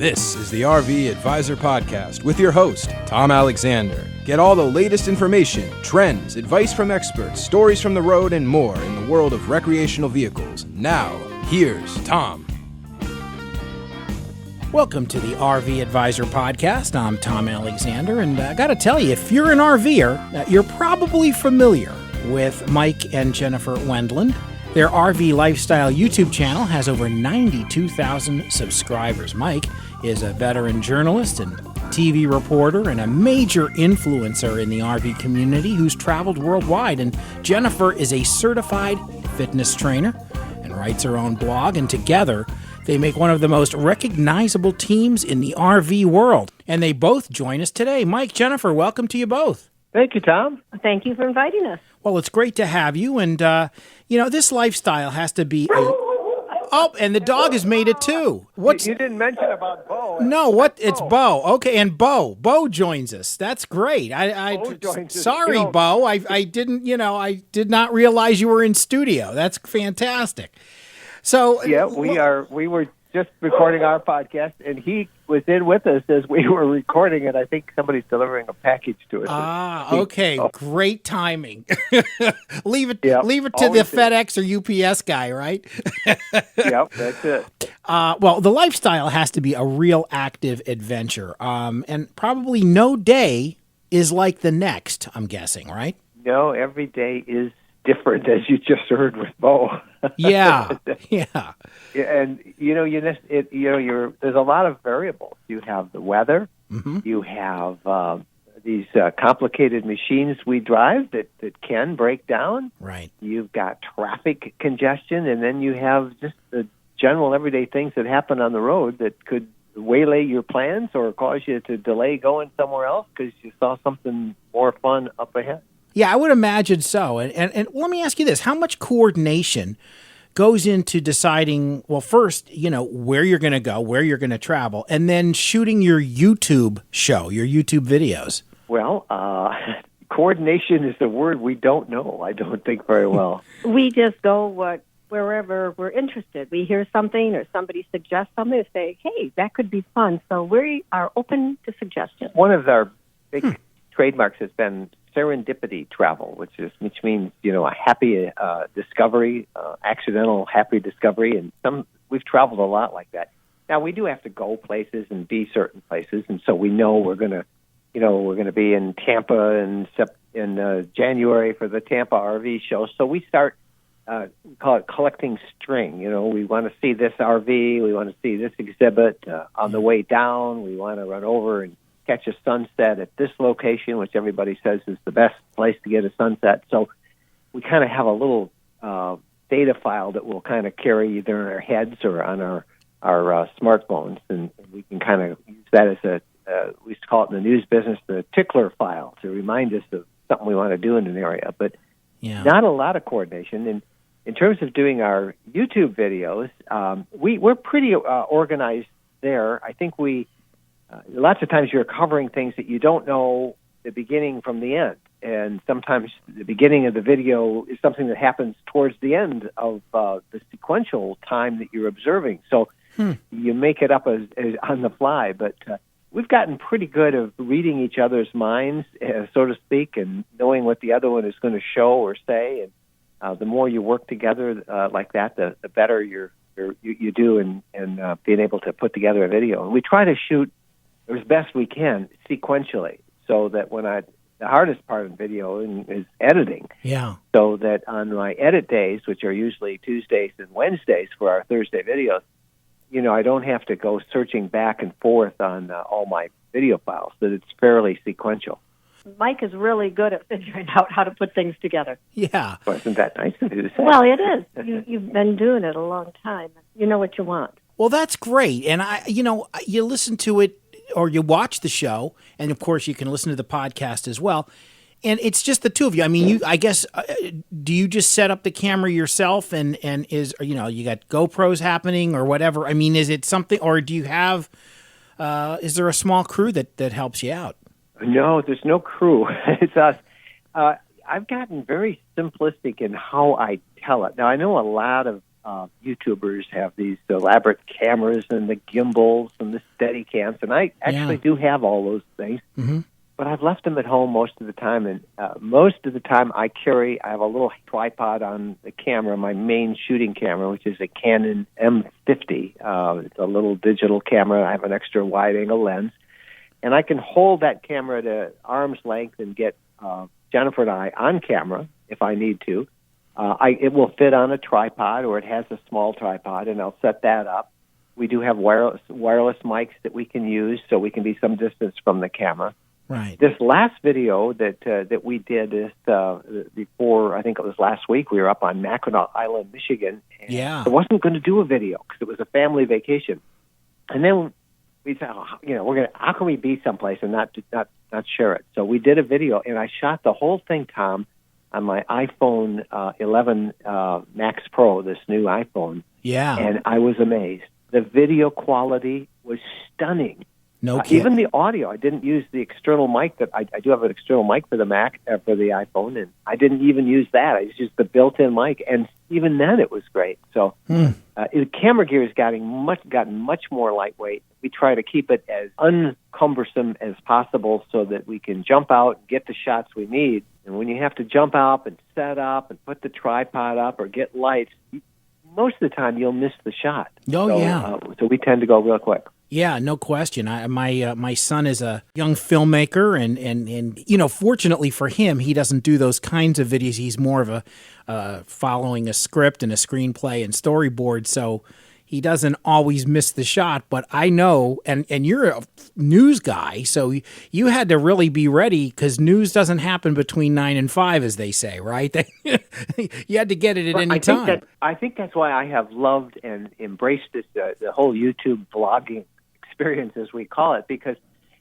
This is the RV Advisor Podcast with your host, Tom Alexander. Get all the latest information, trends, advice from experts, stories from the road, and more in the world of recreational vehicles. Now, here's Tom. Welcome to the RV Advisor Podcast. I'm Tom Alexander, and I got to tell you, if you're an RVer, you're probably familiar with Mike and Jennifer Wendland. Their RV Lifestyle YouTube channel has over 92,000 subscribers. Mike is a veteran journalist and TV reporter and a major influencer in the RV community who's traveled worldwide. And Jennifer is a certified fitness trainer and writes her own blog. And together, they make one of the most recognizable teams in the RV world. And they both join us today. Mike, Jennifer, welcome to you both. Thank you, Tom. Thank you for inviting us. Well, it's great to have you. And, this lifestyle has to be... Oh, and the dog has made it too. What's... You didn't mention about Bo. No, what? It's Bo. Okay, and Bo joins us. That's great. Sorry, Bo. I didn't, I did not realize you were in studio. That's fantastic. So... Yeah, we were just recording our podcast, and he was in with us as we were recording it. I think somebody's delivering a package to us. Okay. Great timing. leave it to the FedEx or UPS guy, right? Yep, that's it. Well, the lifestyle has to be a real active adventure, and probably no day is like the next, I'm guessing, right? No, every day is different, as you just heard with Bo. Yeah. And there's a lot of variables. You have the weather. Mm-hmm. You have these complicated machines we drive that can break down. Right. You've got traffic congestion, and then you have just the general everyday things that happen on the road that could waylay your plans or cause you to delay going somewhere else because you saw something more fun up ahead. Yeah, I would imagine so. And let me ask you this. How much coordination goes into deciding, well, first, where you're going to go, where you're going to travel, and then shooting your YouTube show, your YouTube videos? Well, coordination is the word we don't know, I don't think, very well. We just go wherever we're interested. We hear something or somebody suggests something and say, hey, that could be fun. So we are open to suggestions. One of our big trademarks has been serendipity travel, which means a happy discovery, accidental happy discovery, and we've traveled a lot like that. Now we do have to go places and be certain places, and so we know we're going to be in Tampa in January for the Tampa RV show. So we start we call it collecting string. We want to see this RV, we want to see this exhibit. On the way down, we want to run over and catch a sunset at this location, which everybody says is the best place to get a sunset. So we kind of have a little data file that we'll kind of carry either in our heads or on our smartphones, and we can kind of use that as we used to call it in the news business the tickler file to remind us of something we want to do in an area. But not a lot of coordination. And in terms of doing our YouTube videos, we're pretty organized there. I think lots of times you're covering things that you don't know the beginning from the end. And sometimes the beginning of the video is something that happens towards the end of the sequential time that you're observing. So you make it up as on the fly. But we've gotten pretty good at reading each other's minds, so to speak, and knowing what the other one is going to show or say. And the more you work together like that, the better you do in being able to put together a video. And we try to shoot as best we can sequentially, so that the hardest part of video is editing. Yeah. So that on my edit days, which are usually Tuesdays and Wednesdays for our Thursday videos, I don't have to go searching back and forth on all my video files, that it's fairly sequential. Mike is really good at figuring out how to put things together. Yeah. Well, isn't that nice of you to say? Well, it is. You've been doing it a long time. You know what you want. Well, that's great. And you listen to it, or you watch the show, and of course you can listen to the podcast as well. And it's just the two of you. I mean, I guess, do you just set up the camera yourself and is, you got GoPros happening or whatever? I mean, is it something, or do you have, is there a small crew that helps you out? No, there's no crew. It's us. I've gotten very simplistic in how I tell it. Now, I know a lot of YouTubers have these elaborate cameras and the gimbals and the steady cams, and I actually do have all those things. Mm-hmm. But I've left them at home most of the time, and most of the time I have a little tripod on the camera, my main shooting camera, which is a Canon M50. It's a little digital camera. I have an extra wide-angle lens, and I can hold that camera to arm's length and get Jennifer and I on camera if I need to. It will fit on a tripod, or it has a small tripod, and I'll set that up. We do have wireless mics that we can use, so we can be some distance from the camera. Right. This last video that we did before, I think it was last week, we were up on Mackinac Island, Michigan. And I wasn't going to do a video because it was a family vacation. And then we said, how can we be someplace and not share it? So we did a video, and I shot the whole thing, Tom, on my iPhone 11 Max Pro, this new iPhone. Yeah. And I was amazed. The video quality was stunning. No kidding. Even the audio, I didn't use the external mic that I do have an external mic for the for the iPhone, and I didn't even use that. I used the built-in mic, and even then it was great. So the camera gear has gotten much more lightweight. We try to keep it as uncumbersome as possible so that we can jump out and get the shots we need. And when you have to jump up and set up and put the tripod up or get lights, most of the time you'll miss the shot. So we tend to go real quick. Yeah, no question. My son is a young filmmaker, and fortunately for him, he doesn't do those kinds of videos. He's more of a following a script and a screenplay and storyboard, so he doesn't always miss the shot. But I know, and you're a news guy, so you had to really be ready because news doesn't happen between 9 and 5, as they say, right? You had to get it at any time. I think that's why I have loved and embraced this the whole YouTube vlogging experience, as we call it, because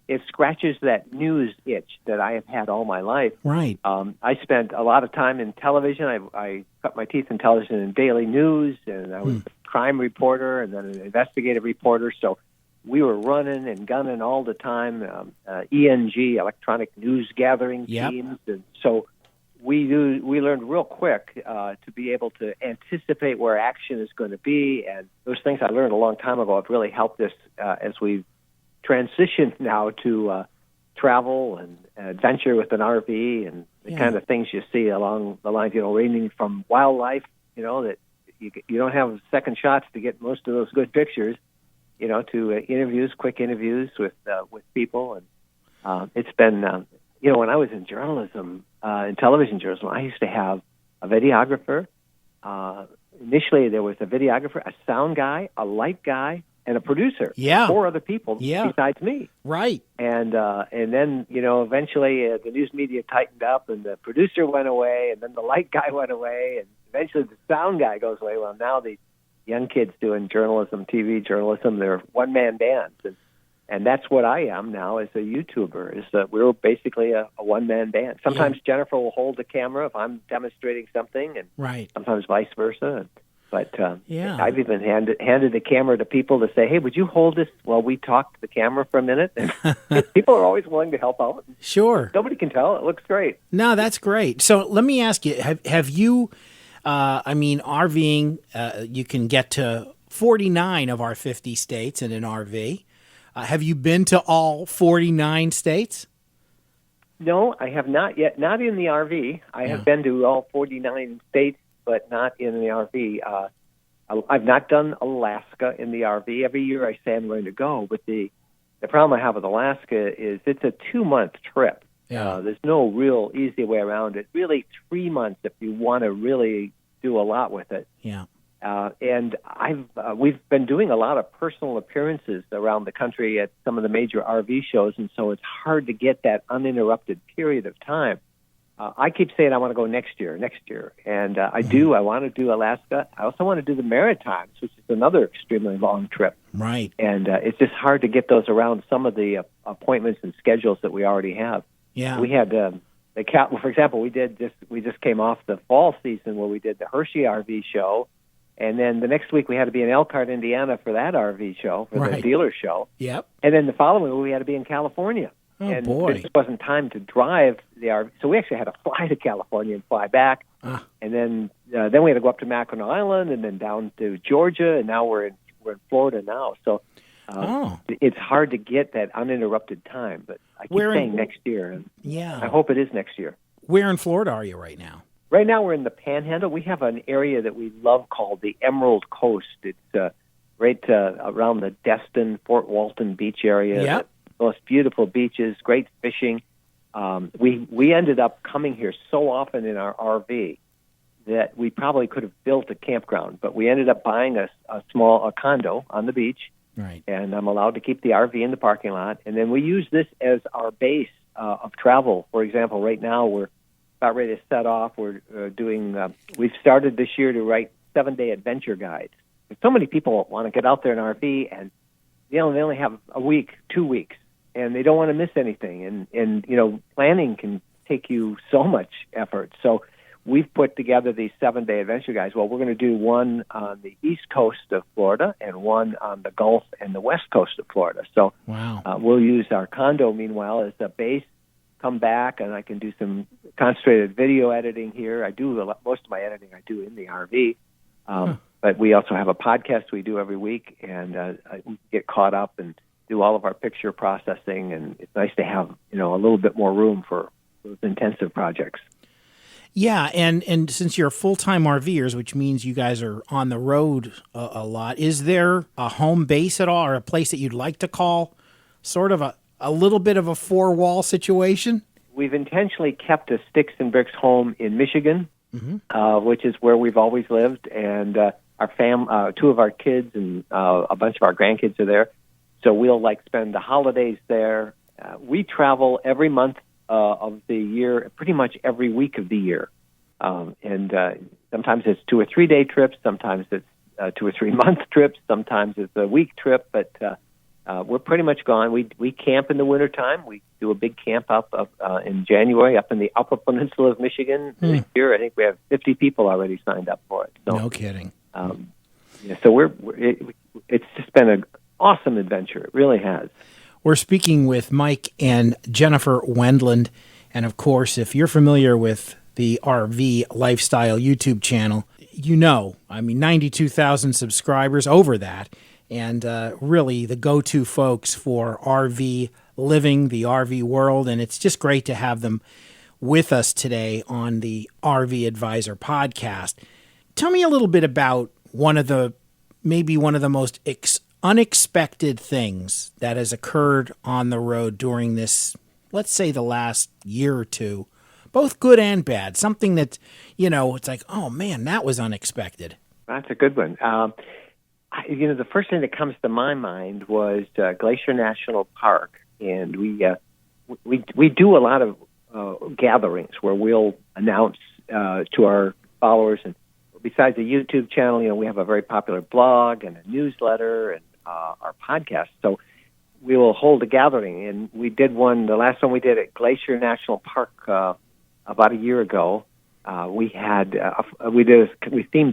it scratches that news itch that I have had all my life. Right. I spent a lot of time in television. I cut my teeth in television and daily news, and I was a crime reporter and then an investigative reporter. So we were running and gunning all the time, ENG, electronic news gathering teams. And so we learned real quick to be able to anticipate where action is going to be, and those things I learned a long time ago have really helped us as we've transitioned now to travel and adventure with an RV and the kind of things you see along the lines, ranging from wildlife, that you don't have second shots to get most of those good pictures, to quick interviews with people, and it's been when I was in journalism. In television journalism, I used to have a videographer. Initially, there was a videographer, a sound guy, a light guy, and a producer. Yeah. 4 other people besides me. Right. And then, eventually the news media tightened up, and the producer went away, and then the light guy went away, and eventually the sound guy goes away. Well, now the young kids doing journalism, TV journalism, they're one-man bands. And that's what I am now as a YouTuber, is that we're basically a one-man band. Sometimes Jennifer will hold the camera if I'm demonstrating something, and sometimes vice versa. But I've even handed the camera to people to say, hey, would you hold this while we talk to the camera for a minute? And people are always willing to help out. Sure. Nobody can tell. It looks great. No, that's great. So let me ask you, have you, RVing, you can get to 49 of our 50 states in an RV. Have you been to all 49 states? No, I have not yet. Not in the RV. I have been to all 49 states, but not in the RV. I've not done Alaska in the RV. Every year I say I'm going to go, but the problem I have with Alaska is it's a 2-month trip. There's no real easy way around it. Really 3 months if you want to really do a lot with it. Yeah. And we've been doing a lot of personal appearances around the country at some of the major RV shows, and so it's hard to get that uninterrupted period of time. I keep saying I want to go next year, and I do. I want to do Alaska. I also want to do the Maritimes, which is another extremely long trip. Right. And it's just hard to get those around some of the appointments and schedules that we already have. Yeah. We had for example, we just came off the fall season where we did the Hershey RV show. And then the next week we had to be in Elkhart, Indiana for that RV show, for the dealer show. Yep. And then the following week we had to be in California. Oh, and boy. there just wasn't time to drive the RV. So we actually had to fly to California and fly back. And then we had to go up to Mackinac Island and then down to Georgia, and now we're in Florida now. So it's hard to get that uninterrupted time, but I keep saying next year. And I hope it is next year. Where in Florida are you right now? Right now we're in the Panhandle. We have an area that we love called the Emerald Coast. It's right around the Destin, Fort Walton Beach area. Yep. Most beautiful beaches, great fishing. We ended up coming here so often in our RV that we probably could have built a campground, but we ended up buying a small condo on the beach. Right. And I'm allowed to keep the RV in the parking lot. And then we use this as our base of travel. For example, right now we're about ready to set off. We're we've started this year to write 7-day adventure guides. And so many people want to get out there in RV, and they only have a week, 2 weeks, and they don't want to miss anything. And planning can take you so much effort. So we've put together these 7-day adventure guides. Well, we're going to do one on the east coast of Florida and one on the Gulf and the west coast of Florida. So we'll use our condo, meanwhile, as a base, come back, and I can do some concentrated video editing here. I do most of my editing I do in the RV. But we also have a podcast we do every week, and we get caught up and do all of our picture processing, and it's nice to have a little bit more room for those intensive projects. Yeah, and since you're full-time RVers, which means you guys are on the road a lot, is there a home base at all, or a place that you'd like to call sort of a little bit of a four-wall situation? We've intentionally kept a sticks and bricks home in Michigan, which is where we've always lived, and our two of our kids and a bunch of our grandkids are there. So we'll spend the holidays there. We travel every month of the year, pretty much every week of the year. And sometimes it's 2 or 3 day trips, sometimes it's 2 or 3 month trips, sometimes it's a week trip, but we're pretty much gone. We camp in the wintertime. We do a big camp up in January up in the Upper Peninsula of Michigan. This year, I think we have 50 people already signed up for it. So, no kidding. So it's just been an awesome adventure. It really has. We're speaking with Mike and Jennifer Wendland. And of course, if you're familiar with the RV Lifestyle YouTube channel, 92,000 subscribers, over that. And really the go-to folks for RV living, the RV world. And it's just great to have them with us today on the RV Advisor podcast. Tell me a little bit about one of the most unexpected things that has occurred on the road during this, let's say, the last year or two, both good and bad. Something that, it's like, oh man, that was unexpected. That's a good one. The first thing that comes to my mind was Glacier National Park, and we do a lot of gatherings where we'll announce to our followers, and besides the YouTube channel, we have a very popular blog and a newsletter and our podcast. So we will hold a gathering, and we did one. The last one we did at Glacier National Park about a year ago. We themed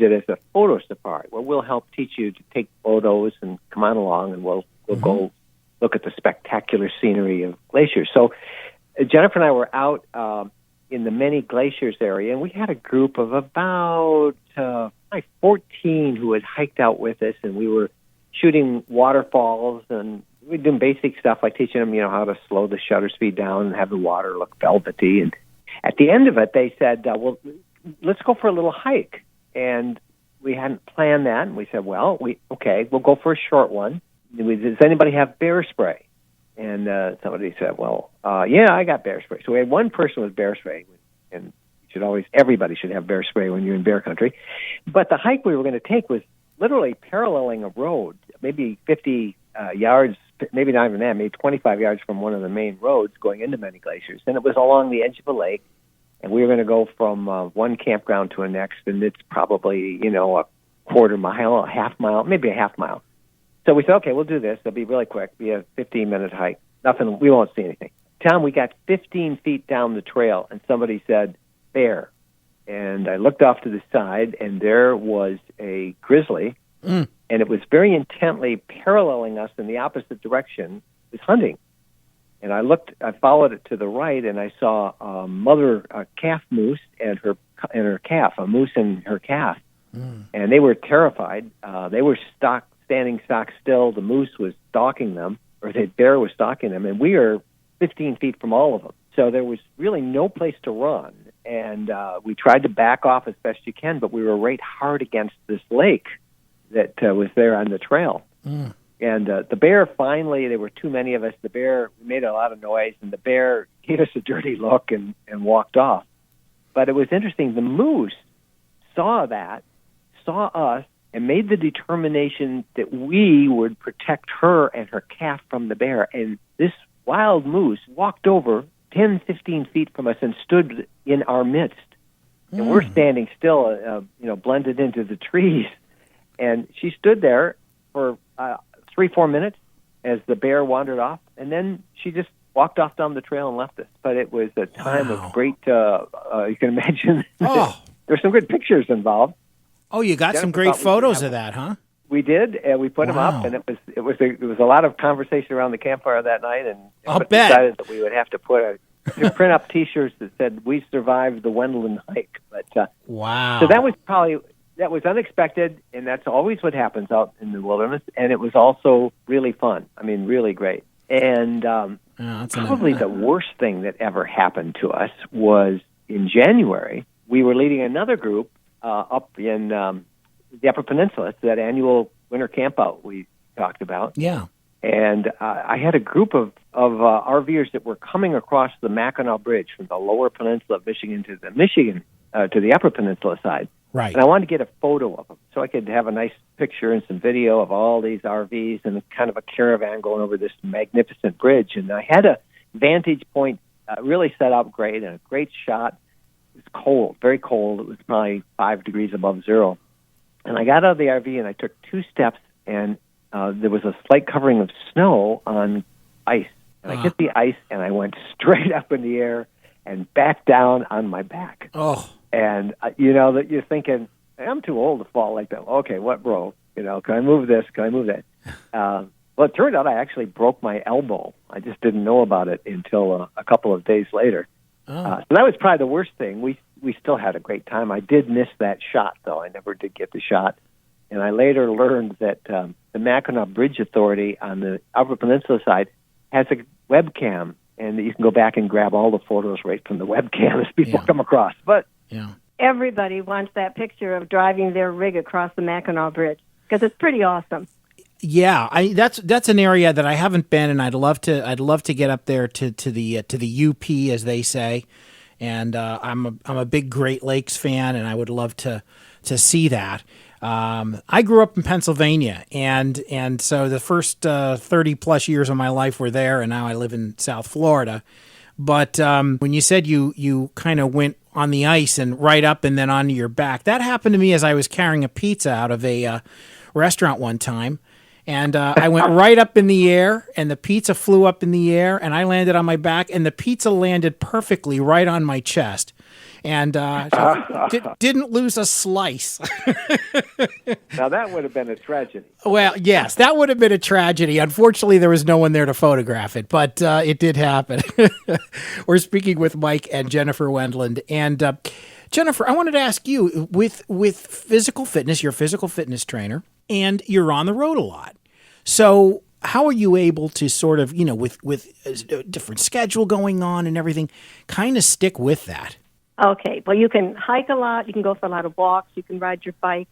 it as a photo safari, where we'll help teach you to take photos and come on along, and we'll go look at the spectacular scenery of glaciers. So Jennifer and I were out in the many glaciers area, and we had a group of about 14 who had hiked out with us, and we were shooting waterfalls, and we're doing basic stuff like teaching them, how to slow the shutter speed down and have the water look velvety. And at the end of it, they said, well, let's go for a little hike. And we hadn't planned that, and we said, well, we'll go for a short one. Does anybody have bear spray? And somebody said, well, yeah, I got bear spray. So we had one person with bear spray, and everybody should have bear spray when you're in bear country. But the hike we were going to take was literally paralleling a road, maybe 50 yards, maybe not even that, maybe 25 yards from one of the main roads going into many glaciers. And it was along the edge of a lake, and we were going to go from one campground to the next, and it's probably, a quarter mile, a half mile, maybe a half mile. So we said, okay, we'll do this. It'll be really quick. Be a 15-minute hike. Nothing, we won't see anything. Tom, we got 15 feet down the trail, and somebody said, bear. And I looked off to the side, and there was a grizzly, and it was very intently paralleling us in the opposite direction. It was hunting. And I followed it to the right, and I saw a calf moose and her her calf, a moose and her calf. And they were terrified. They were standing stock still. The moose was stalking them, or the bear was stalking them, and we are 15 feet from all of them. So there was really no place to run. And we tried to back off as best you can, but we were right hard against this lake that was there on the trail. And the bear finally, there were too many of us. The bear made a lot of noise, and the bear gave us a dirty look and walked off. But it was interesting. The moose saw us, and made the determination that we would protect her and her calf from the bear. And this wild moose walked over 10, 15 feet from us and stood in our midst. And we're standing still, blended into the trees. And she stood there for 3-4 minutes as the bear wandered off, and then she just walked off down the trail and left us. But it was a time of great, you can imagine, there's some good pictures involved. Oh, you got some great photos of that, huh? We did, and we put them up, and it was a lot of conversation around the campfire that night, and I'll bet. Decided that we would have to print up T-shirts that said "We survived the Wendland hike." But wow! So that was unexpected, and that's always what happens out in the wilderness. And it was also really fun. I mean, really great. And probably the worst thing that ever happened to us was in January. We were leading another group up in the Upper Peninsula. It's that annual winter campout we talked about. Yeah. And I had a group of RVers that were coming across the Mackinac Bridge from the Lower Peninsula of Michigan to the Upper Peninsula side. Right. And I wanted to get a photo of them so I could have a nice picture and some video of all these RVs and kind of a caravan going over this magnificent bridge. And I had a vantage point really set up great and a great shot. It was cold, very cold. It was probably 5 degrees above zero. And I got out of the RV and I took 2 steps, and there was a slight covering of snow on ice. And I hit the ice, and I went straight up in the air and back down on my back. Oh. And, that you're thinking, I'm too old to fall like that. Okay, what broke? Can I move this? Can I move that? Well, it turned out I actually broke my elbow. I just didn't know about it until a couple of days later. So that was probably the worst thing. We still had a great time. I did miss that shot, though. I never did get the shot. And I later learned that the Mackinac Bridge Authority on the Upper Peninsula side has a webcam, and that you can go back and grab all the photos right from the webcam as people come across. But everybody wants that picture of driving their rig across the Mackinac Bridge because it's pretty awesome. Yeah, that's an area that I haven't been, and I'd love to get up there to the UP, as they say. And I'm a big Great Lakes fan, and I would love to see that. I grew up in Pennsylvania, and so the first 30 plus years of my life were there, and now I live in South Florida. But when you said you kind of went on the ice and right up and then onto your back, that happened to me as I was carrying a pizza out of a restaurant one time. And I went right up in the air, and the pizza flew up in the air, and I landed on my back, and the pizza landed perfectly right on my chest. And didn't lose a slice. Now, that would have been a tragedy. Well, yes, that would have been a tragedy. Unfortunately, there was no one there to photograph it, but it did happen. We're speaking with Mike and Jennifer Wendland. And Jennifer, I wanted to ask you, with physical fitness, you're a physical fitness trainer, and you're on the road a lot. So how are you able to sort of, with a different schedule going on and everything, kind of stick with that? Okay. Well, you can hike a lot. You can go for a lot of walks. You can ride your bike.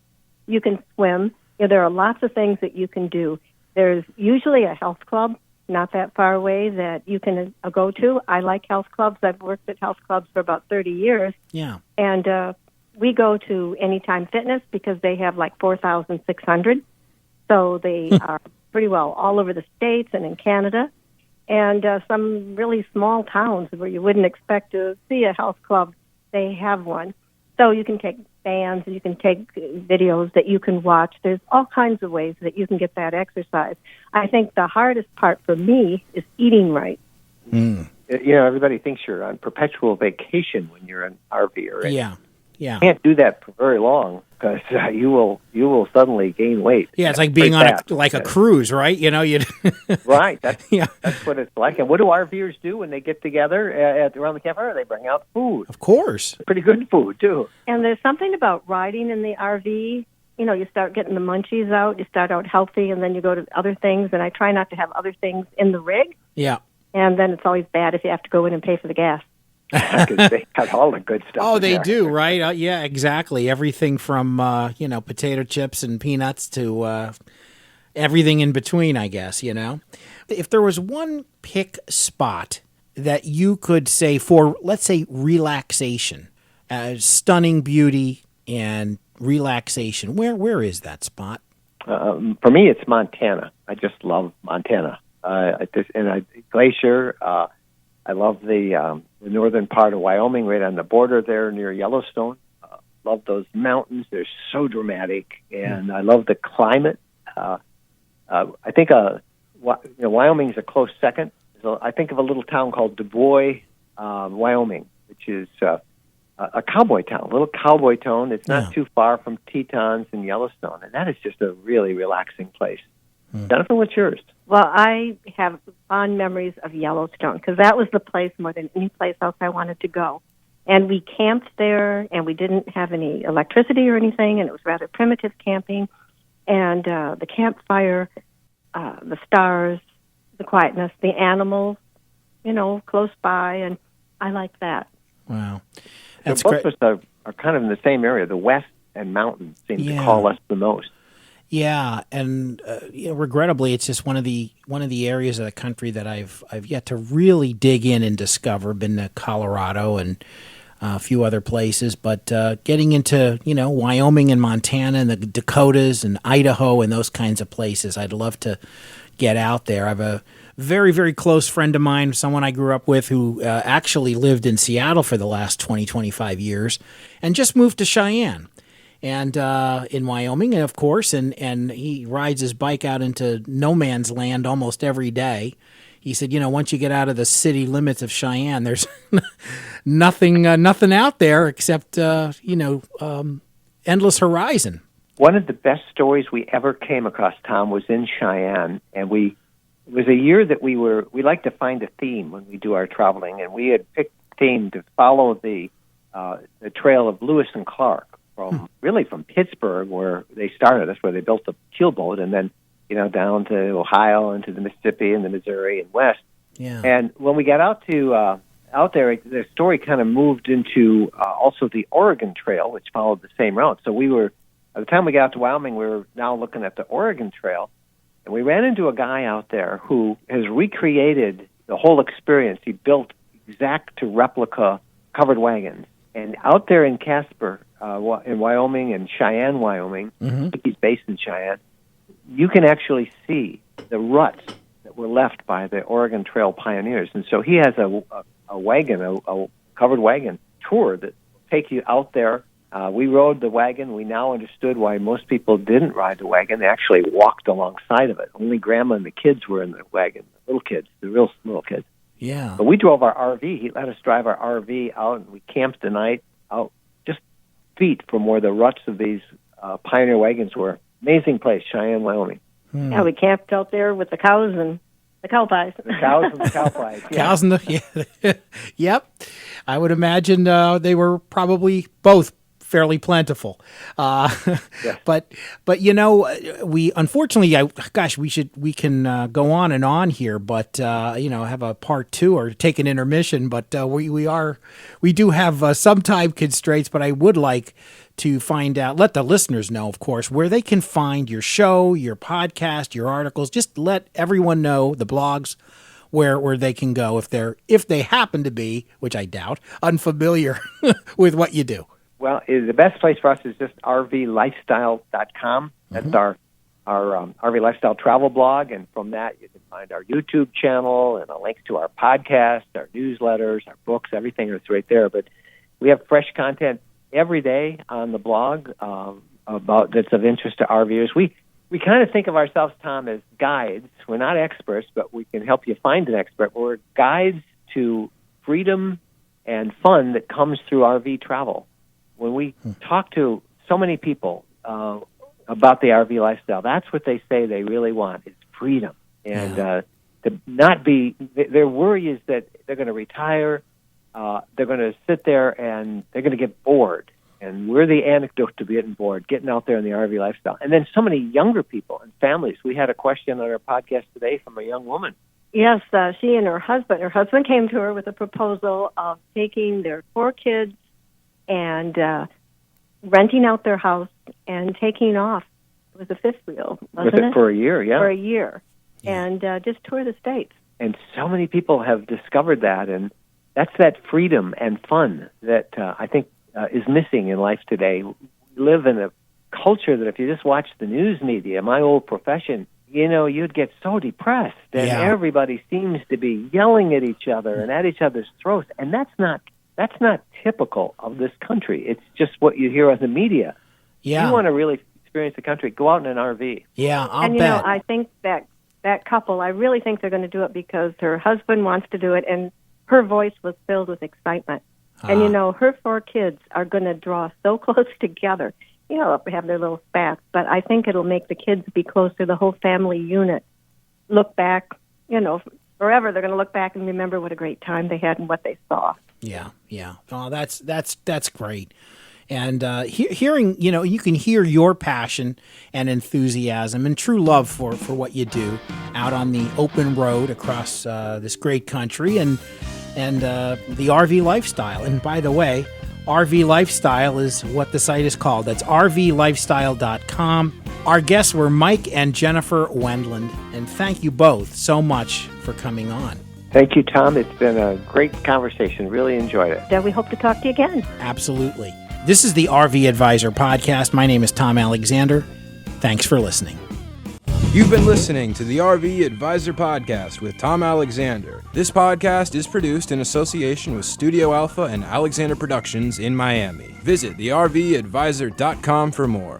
You can swim. There are lots of things that you can do. There's usually a health club not that far away that you can go to. I like health clubs. I've worked at health clubs for about 30 years. Yeah. And we go to Anytime Fitness because they have like 4,600. So they are pretty well all over the States and in Canada. And some really small towns where you wouldn't expect to see a health club, they have one. So you can take bands, you can take videos that you can watch. There's all kinds of ways that you can get that exercise. I think the hardest part for me is eating right. Everybody thinks you're on perpetual vacation when you're an RVer. Yeah. Yeah. Can't do that for very long because you will suddenly gain weight. Yeah, it's like being on a cruise, right? You know, you right. That's what it's like. And what do RVers do when they get together around the campfire? They bring out food. Of course, pretty good food too. And there's something about riding in the RV. You know, you start getting the munchies out. You start out healthy, and then you go to other things. And I try not to have other things in the rig. Yeah. And then it's always bad if you have to go in and pay for the gas. Because they got all the good stuff. Oh, they do, right? Yeah, exactly. Everything from potato chips and peanuts to everything in between, I guess. You know, if there was one pick spot that you could say for, let's say, relaxation, stunning beauty and relaxation, where is that spot? For me, it's Montana. I just love Montana. Glacier. I love the northern part of Wyoming, right on the border there near Yellowstone. Love those mountains; they're so dramatic, and I love the climate. I think Wyoming's a close second. So I think of a little town called Du Bois, Wyoming, which is a cowboy town, a little cowboy town. It's not too far from Tetons and Yellowstone, and that is just a really relaxing place. Jennifer, what's yours? Well, I have fond memories of Yellowstone because that was the place more than any place else I wanted to go. And we camped there, and we didn't have any electricity or anything, and it was rather primitive camping. And the campfire, the stars, the quietness, the animals, close by, and I like that. Wow. That's both great. of us are kind of in the same area. The West and mountains seem to call us the most. Yeah, and regrettably, it's just one of the areas of the country that I've yet to really dig in and discover. Been to Colorado and a few other places, but getting into Wyoming and Montana and the Dakotas and Idaho and those kinds of places, I'd love to get out there. I have a very, very close friend of mine, someone I grew up with, who actually lived in Seattle for the last 25 years, and just moved to Cheyenne. And in Wyoming, of course, and he rides his bike out into no man's land almost every day. He said, once you get out of the city limits of Cheyenne, there's nothing out there except, endless horizon. One of the best stories we ever came across, Tom, was in Cheyenne, and it was a year that we like to find a theme when we do our traveling, and we had picked a theme to follow the trail of Lewis and Clark. From Pittsburgh, where they started. That's where they built the keelboat, and then down to Ohio and to the Mississippi and the Missouri and west. Yeah. And when we got out there, the story kind of moved into also the Oregon Trail, which followed the same route. So by the time we got out to Wyoming, we were now looking at the Oregon Trail, and we ran into a guy out there who has recreated the whole experience. He built exact to replica covered wagons. And out there in Casper, in Wyoming and Cheyenne, Wyoming, I think he's based in Cheyenne, you can actually see the ruts that were left by the Oregon Trail pioneers. And so he has a wagon, a covered wagon tour that will take you out there. We rode the wagon. We now understood why most people didn't ride the wagon. They actually walked alongside of it. Only Grandma and the kids were in the wagon, the little kids, the real little kids. Yeah. But we drove our RV. He let us drive our RV out, and we camped the night out just feet from where the ruts of these pioneer wagons were. Amazing place, Cheyenne, Wyoming. Yeah, we camped out there with the cows and the cow pies. The cows and the cow pies. Yeah. Cows and yep. I would imagine they were probably both fairly plentiful. Yes. But we unfortunately, we can go on and on here, but have a part two or take an intermission. But we do have some time constraints. But I would like to let the listeners know, of course, where they can find your show, your podcast, your articles. Just let everyone know, the blogs, where they can go if they happen to be, which I doubt, unfamiliar with what you do. Well, the best place for us is just rvlifestyle.com. That's our RV Lifestyle travel blog, and from that you can find our YouTube channel and a link to our podcast, our newsletters, our books, everything is right there. But we have fresh content every day on the blog about that's of interest to RVers. We kind of think of ourselves, Tom, as guides. We're not experts, but we can help you find an expert. We're guides to freedom and fun that comes through RV travel. when we talk to so many people about the RV lifestyle, that's what they say they really want is freedom. And to not be, their worry is that they're going to retire, they're going to sit there and they're going to get bored. And we're the antidote to getting bored, getting out there in the RV lifestyle. And then so many younger people and families. We had a question on our podcast today from a young woman. Yes, she and her husband came to her with a proposal of taking their 4 kids and renting out their house and taking off. It was a fifth wheel, wasn't it? For a year, yeah. For a year. Yeah. And just tour the States. And so many people have discovered that, and that's that freedom and fun that I think is missing in life today. We live in a culture that if you just watch the news media, my old profession, you'd get so depressed, and everybody seems to be yelling at each other and at each other's throats, and that's not typical of this country. It's just what you hear on the media. Yeah. If you want to really experience the country, go out in an RV. Yeah, I'll bet. bet. I think that couple, I really think they're going to do it because her husband wants to do it, and her voice was filled with excitement. And, her 4 kids are going to draw so close together. They'll have their little spats, but I think it'll make the kids be closer, the whole family unit. Look back, forever they're going to look back and remember what a great time they had and what they saw. Yeah. Oh, that's great. And hearing, you can hear your passion and enthusiasm and true love for what you do out on the open road across this great country and the RV lifestyle. And by the way, RV Lifestyle is what the site is called. That's rvlifestyle.com. Our guests were Mike and Jennifer Wendland, and thank you both so much for coming on. Thank you, Tom. It's been a great conversation. Really enjoyed it. Yeah, we hope to talk to you again. Absolutely. This is the RV Advisor Podcast. My name is Tom Alexander. Thanks for listening. You've been listening to the RV Advisor Podcast with Tom Alexander. This podcast is produced in association with Studio Alpha and Alexander Productions in Miami. Visit thervadvisor.com for more.